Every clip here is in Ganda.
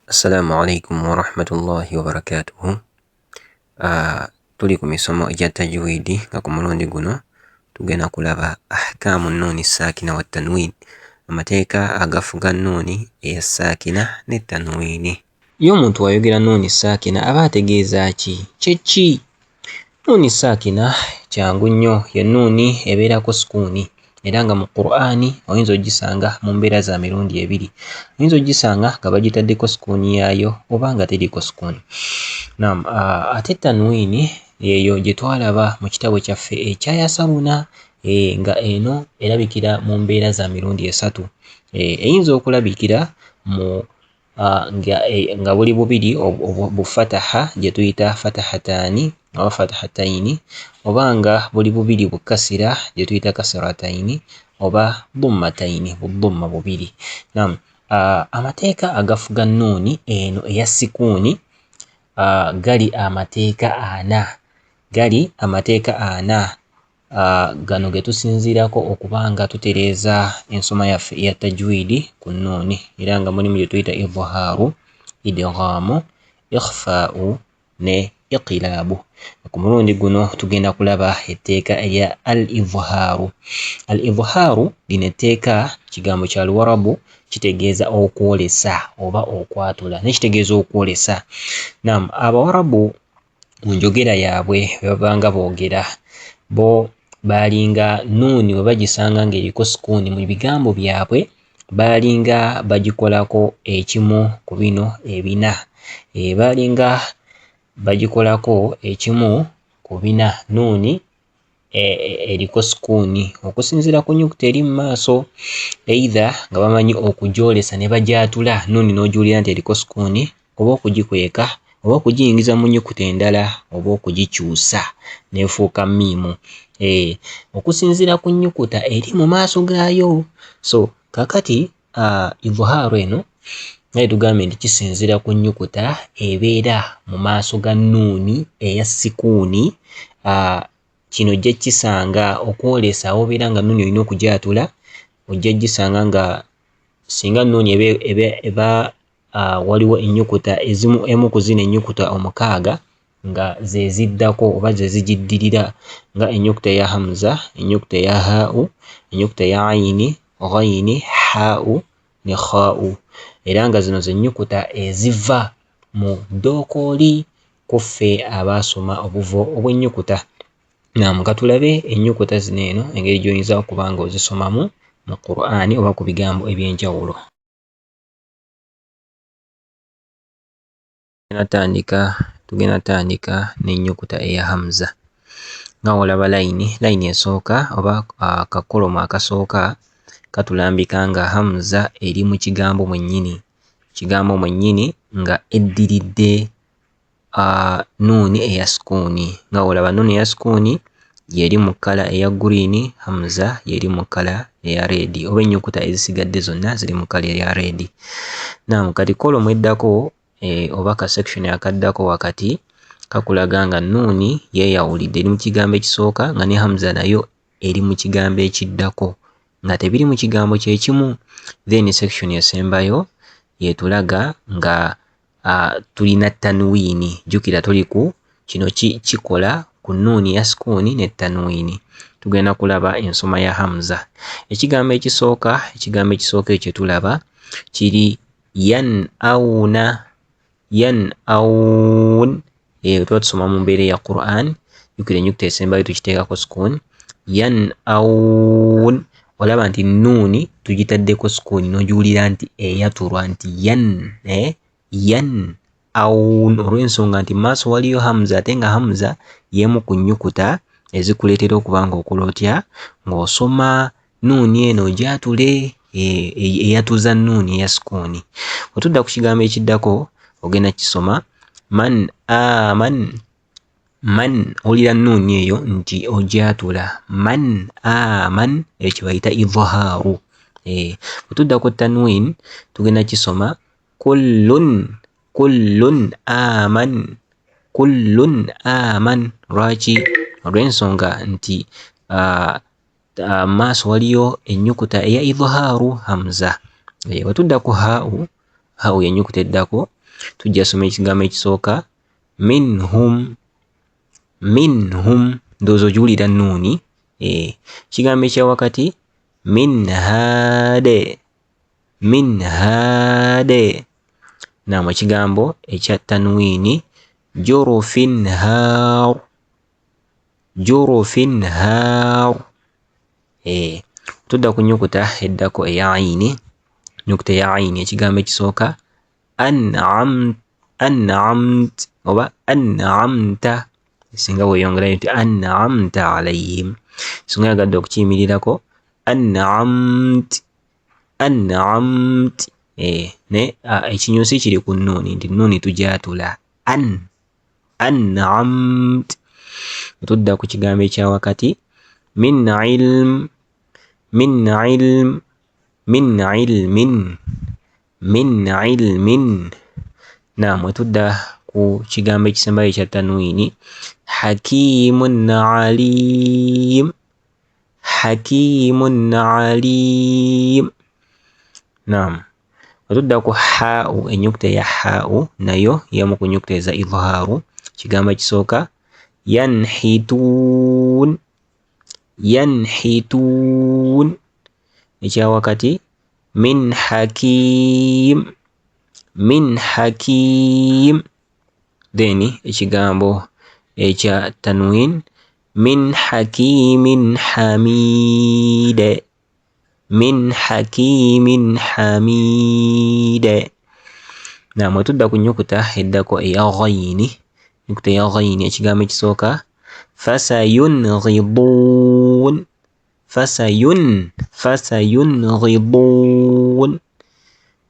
Assalamu alaikum wa rahmatullahi wa barakatuhu. Tuli ku misomo egya tajwidi nga ku mulundi guno tugenda kulaba ahkamu nuni sakina wa tanwin, amateeka agafuga nuni eya sakina ne tanwini. Iyo omuntu ayogera nuni sakina aba ategeeza ki? Kyeki? Nuni sakina kyangu nnyo, ye nuni ebeerako sukuuni era nga mu Qur'ani oyinza ogisanga mu mbeera za mirundi ebiri. Oyinza ogisanga nga bagitaddeko sukuuni yaayo oba nga teriko sukuuni. Naam, ate tanwini eyo gye twalaba mu kitabo kyaffe ekya Yasaruna, nga eno erabikira mu mbeera za mirundi esatu. Eyinza okulabikira mu nga buli bubiri bufataha gye tuyita fatahataani oba fatahataini, oba nga buli bubiri bukasira gye tuyita kasirataini, oba dhummataini, budhumma bubiri. Naam, amateeka agafuga nuni eno eya sikuuni gali amateeka ana. Gali amateeka ana. Gano ge tusinziirako okuba nga tutereeza ensoma yaffe eya tajwidi ku nuni, era nga mulimu gye tuyita idhaaru, idghaamu, ikhfaa'u ne iqilaabu. Ku mulundi guno tugenda kulaba etteeka erya al-idhaaru. Al-idhaaru lino etteeka kigambo kya Luwarabu, kitegeeza okwolesa oba okwatula, nekitegeeza okwolesa. Naam, Abawarabu mu njogera yaabwe bwe babanga boogera, bo baalinga nuni bwe bagisanga ng'eriko sukuuni mu bigambo byabwe, baalinga bagikolako ekimu ku bino ebina. Baalinga bagikolako ekimu ku bina nuni eriko sukuuni okusinziira ku nnyukuta eri mu maaso, either nga bamanyi okugyolesa ne bagyatula nuni n'ogiwulira nti eriko sukuuni, oba okugikweka oba okugiyingiza mu nnyukuta endala, oba okugikyusa n'efuuka miimu, okusinziira ku nnyukuta eri mu maaso gaayo. So kakati idhaaru eno naye tugambe nti kisinziira ku nnyukuta ebeera mu maaso ga nuni eya sikuuni. Kino ojja kisanga okwolesa obeera nga nuni olina okugyatula, ojja gisanga nga singa nuni eba waliwo ennyukuta ezimu, emu ku zino ennyukuta omukaaga nga ze ziddako oba ze zigiddirira, nga ennyukuta eya hamza, ennyukuta eya haa'u, ennyukuta eya ayini, ghayini, haa'u ne khaa'u, era nga zino ze nnyukuta eziva mu ddookooli ku ffe abaasoma obuvo obw'ennyukuta. Naam, katulabe ennyukuta zino eno engeri gy'oyinza okuba nga ozisomamu mu Qur'ani oba ku bigambo eby'enjawulo. Tugenda tandika n'ennyukuta eya hamza. Nga olaba layini esooka oba akakolomo akasooka katulambika nga hamza eri mu kigambo mwennyini, kigambo mwennyini nga eddiridde nuni eya sukuuni. Nga olaba nuni eya sukuuni yeri mu kkala eya green, hamza yeri mu kkala eya red, oba ennyukuta ezisigadde zonna ziri mu kkala eya red. Naam, kati kolomo eddako oba ka section akaddako wakati kakulaga nga nuni yeeyawulidde eri mu kigambo ekisooka, nga ne hamza nayo eri mu kigambo ekiddako, nga tebiri mu kigambo kye kimu. Then section esembayo yetulaga nga tulina tanwini. Jjukira tuli ku kino kikola ku nuni ya sukuuni ne tanwini. Tugenda kulaba ensoma ya hamza. Ekigambo ekisooka ekyo tulaba kiri yan'awuna. Yan'awun, tuba tusoma mu mbeera ya Qur'an, jjukira ennyukuta esembayo tukiteekako sukuuni. Yan'awun, olaba nti nuni tugitaddeko sukuuni n'ogiwulira nti eyatulwa nti yan'awun, olw'ensonga nti maaso waliyo hamza, ate nga hamza y'emu ku nnyukuta ezikuleetera okuba nga okola otya ng'osoma nuni eno ogyatule, eyatuza nuni eya sukuuni. Bwe tudda ku kigambo ekiddako ogenda kisoma man aman. Man, olira nuni eyo nti ogyatula, man aman, ekyo bayita idhaaru. Bwe tudda ku tanwin tugenda kisoma kullun aman, kullun aman. Lwaki? Olw'ensonga nti maaso waliyo ennyukuta eya idhaaru hamza. Bwe tudda ku haa'u ha'u yenyukta eddako tujja soma ekigambo ekisooka minhum. Minhum ndozo julira nuni. Ekigambo ekya wakati min hade. Min hade. Naam, ekigambo ekya tanwini jurufin har. Jurufin har. Tudda ku nyukuta eddako eya ayini. Nyukuta ya ayini ekigambo ekisooka an'amt oba an'amta. Singa weyongerayo nti an'amta alayhim. Singa yagadde okukiyimirirako an'amt. An'amt. Ne ekinyusi kiri ku nnuuni nti nnuuni tujaatula an'amt. Tudda ku kigambo ekya wakati min ilm. Min ilm. Min ilmin. Min ilmin. Naam, tudda ku kigambo ekisembayo ekya tanwini hakimun alim. Hakimun alim. Naam, tudda ku ha'u enyukuta ya ha'u nayo yamu ku nyukuta eza idhaaru. Kigambo ekisooka yanhitun. Yanhitun. Ekya wakati min hakim. Min hakim. Then ekigambo ekya tanwin min hakimin hamid. Min hakimin hamid. Naam, tudda ku nyukuta eddako eya ghayni. Nyukuta ya ghayni ekigambo ekisooka fasayunghidun. Fasayunghidun.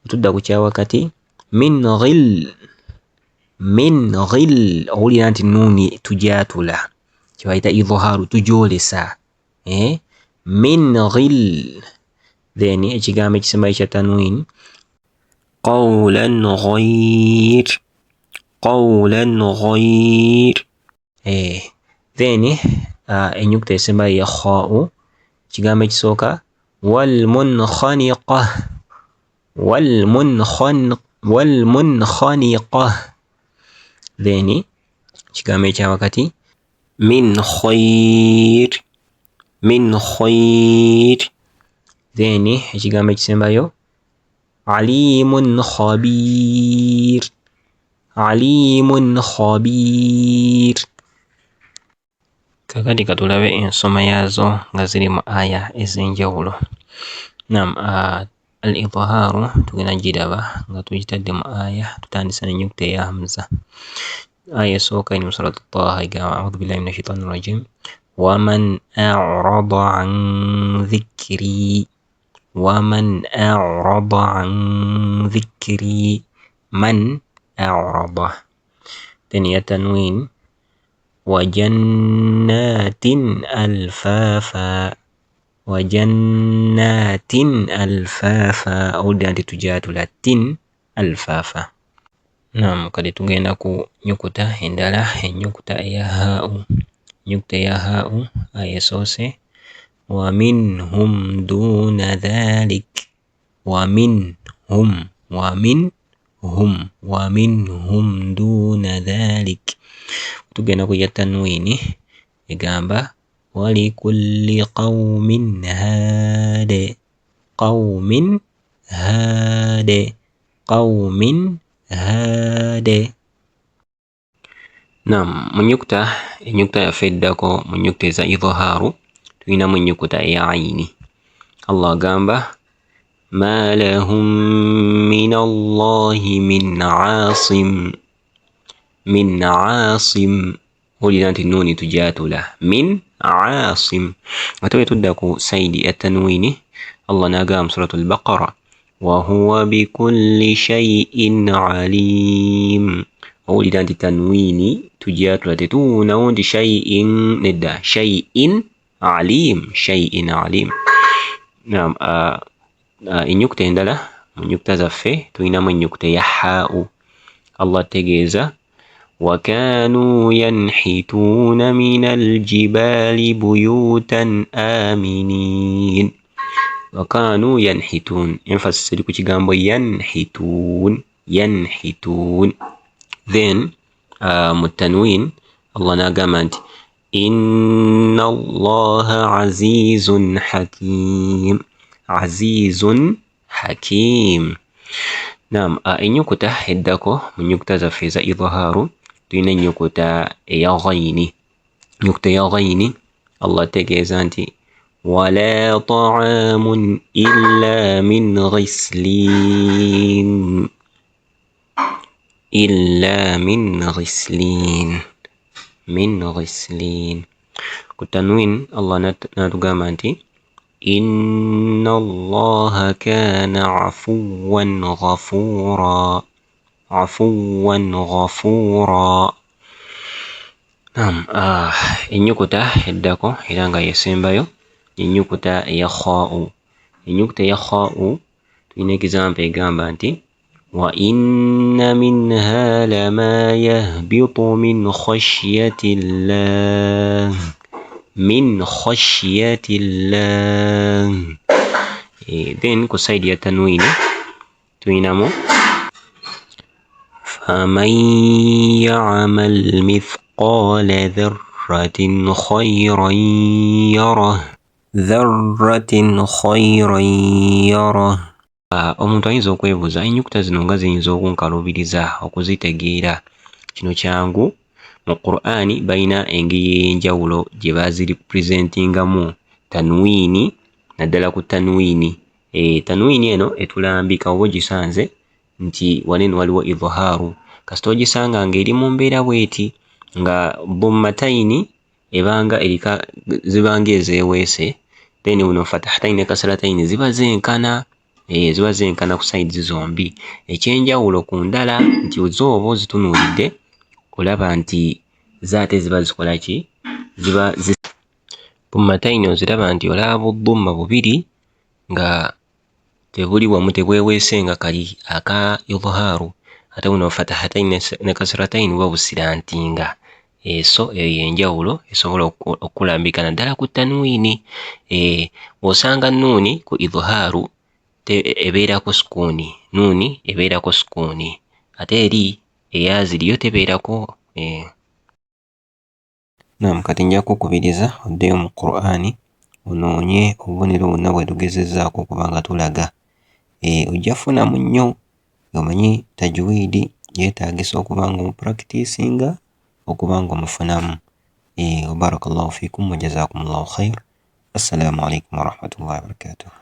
Tudda ku kya wakati min ghil. Min ghil. Owulira nti nnuuni tujaatula, kyebayita idhaaru tujolesa. Min ghil. Then ekigambo ekisembayo ekya tanwin qawlan ghayr. Qawlan ghayr. Then enyukuta esembayo ya kha'u. Kigambo ekisooka walmunkhaniqah. Walmunkhaniqah. Then kigambo ekya wakati min khayr. Min khayr. Then ekigambo ekisembayo alimun khabir. Alimun khabir. Kakati katulabe ensoma yazo nga ziri mu aya ez'enjawulo. Naam, al-idhaaru tugenda giraba nga tugitadde mu aya. Tutandisa n'ennyukuta eya hamza. Aya esooka eri mu suratu Taaha egamba a'uudhu billahi minash shaitaani rrajiim waman a'rada an dhikri. Waman a'rada an dhikri. Man a'rada. Then ya tanwin wajannatin alfafa. Wajannatin alfafa. Owulira nti tujaatula tin alfafa. Naam, kati tugenda ku nyukuta endala, ennyukuta eya ha'u. Ennyukuta eya ha'u aya esoose wa minhum duna dhalik. Wa minhum. Wa minhum. Wa minhum duna dhalik. Tugenda ku ya tanwini egamba walikulli qawmin hade. Qawmin hade. Qawmin hade. Naam, enyukuta yaffe eddako mu nnyukuta eza idhaaru tulinamu ennyukuta eya ayini. Allah agamba ma lahum min Allahi min aasim. Min aasim. Owulira nti nnuuni tujaatula min aasim. Ate bwe tudda ku sayidi ya tanwini Allah n'agamba mu suratu al-Baqara wa huwa bikulli shay'in alim. Owulira nti tanwini tujaatula, tetuwuunawo nti shay'in, nedda shay'in alim. Shay'in alim. Naam, ennyukuta endala mu nnyukuta zaffe tulinamu ennyukuta eya haa'u. Allah tegeeza وكانوا ينحتون من الجبال بيوتا آمنين. وكانوا ينحتون emphasis eri ku kigambo yanhitun. Then mu tanwin Allah n'agamba nti inna Allaha azizun hakim. Naam, ennyukuta eddako mu nnyukuta zaffe eza idhaaru tulina ennyukuta eya ghayini. Ennyukuta eya ghayini Allah ategeeza nti wala ta'amun illa min ghislin. Ku tanwin Allah n'atugamba nti inna Allaha kana afuwan ghafura. Ennyukuta eddako era nga yesembayo ennyukuta eya khaa'u. Ennyukuta eya khaa'u tulina example egamba nti wa inna minha lama yahbitu min khashyyatillah. Then ku side ya tanwini tulinamu faman ya'mal mithqala dharratin khayran yarah. Omuntu ayinza okwebuuza ennyukuta zino nga ziyinza okunkaluubiriza okuzitegeera. Kino kyangu. Mu Qur'ani balina engeri ey'enjawulo gye baaziripresentingamu tanwiini, naddala ku tanwiini. Tanwiini eno etulambika oba ogisanze nti wanene waliwo idhaaru. Kasita ogisanga ng'eri mu mbeera bw'eti nga bommatayini zibanga ezeeweese, then buno fatahatayini ne kasratayini ziba zenkana. Ziba zenkana ku sides zombi. Ekyenjawulo ku ndala nti zooba ozitunuulidde olaba nti zaate ziba zikola ki? Bommatayini oziraba nti olaba buddumma bubiri nga tebuli wamu, tebweweese nga kali aka idhaaru. Ate buno fatahatayini ne kasratayini buba busirantinga. So eyo yenjawulo esobola okulambika naddala ku tanwiini. Bw'osanga nuuni ku idhaaru ebeerako sukuuni, ate eri eyaaziri yo tebeerako. Naam, kati nja kukubiriza oddeyo mu Qur'ani onoonye obubonero bwonna bwe tugezezzaako okuba nga tulaga. Ojja funamu nnyo. Omanyi tajwiidi yeetaagisa okuba nga omupracticinga, okuba nga omufunamu. Barakallahu fiikum wa jazaakumullahu khair. Assalamu alaikum wa rahmatullahi wa barakatuh.